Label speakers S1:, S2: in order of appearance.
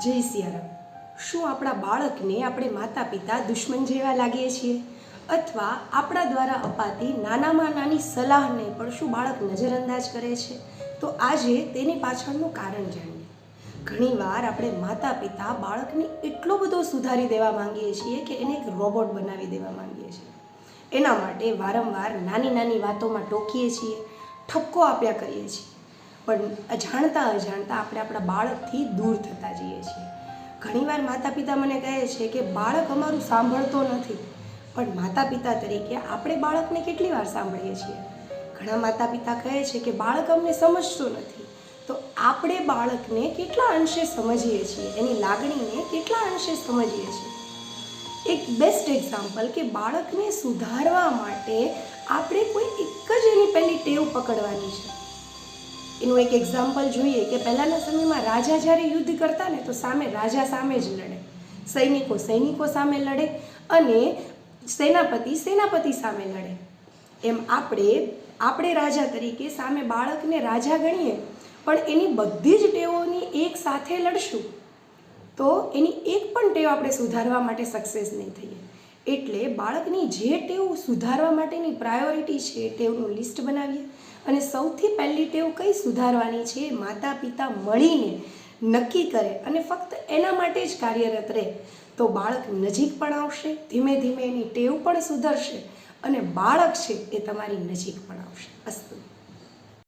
S1: જય સિયારામ. શું આપણા બાળકને આપણે માતા પિતા દુશ્મન જેવા લાગીએ છીએ, અથવા આપણા દ્વારા અપાતી નાનામાં નાની સલાહને પણ શું બાળક નજરઅંદાજ કરે છે? તો આજે તેની પાછળનું કારણ જાણીએ. ઘણીવાર આપણે માતા પિતા બાળકને એટલો બધો સુધારી દેવા માંગીએ છીએ કે એને એક રોબોટ બનાવી દેવા માંગીએ છીએ. એના માટે વારંવાર નાની નાની વાતોમાં ટોકીએ છીએ, ઠપકો આપ્યા કરીએ છીએ, પણ અજાણતા અજાણતા આપણે આપણા બાળકથી દૂર થતા જઈએ છીએ. ઘણીવાર માતા પિતા મને કહે છે કે બાળક અમારું સાંભળતો નથી, પણ માતા પિતા તરીકે આપણે બાળકને કેટલી વાર સાંભળીએ છીએ? ઘણા માતા પિતા કહે છે કે બાળક અમને સમજતું નથી, તો આપણે બાળકને કેટલા અંશે સમજીએ છીએ, એની લાગણીને કેટલા અંશે સમજીએ છીએ? એક બેસ્ટ એક્ઝામ્પલ કે બાળકને સુધારવા માટે આપણે કોઈ એક જ એની પહેલી ટેવ પકડવાની છે. એનું એક એક્ઝામ્પલ જોઈએ કે પહેલાંના સમયમાં રાજા જ્યારે યુદ્ધ કરતા ને તો સામે રાજા સામે જ લડે, સૈનિકો સૈનિકો સામે લડે અને સેનાપતિ સેનાપતિ સામે લડે. એમ આપણે રાજા તરીકે સામે બાળકને રાજા ગણીએ, પણ એની બધી જ ટેવોની એક સાથે લડશું તો એની એક પણ ટેવ આપણે સુધારવા માટે સક્સેસ નહીં થઈએ. એટલે બાળકની જે ટેવ સુધારવા માટેની પ્રાયોરિટી છે એ ટેવનું લિસ્ટ બનાવીએ અને સૌથી પહેલી ટેવ કઈ સુધારવાની છે માતા પિતા મળીને નક્કી કરે અને ફક્ત એના માટે જ કાર્યરત રહે, તો બાળક નજીક પણ આવશે, ધીમે ધીમે એની ટેવ પણ સુધરશે અને બાળક છે એ તમારી નજીક પણ આવશે. અસ્તુ.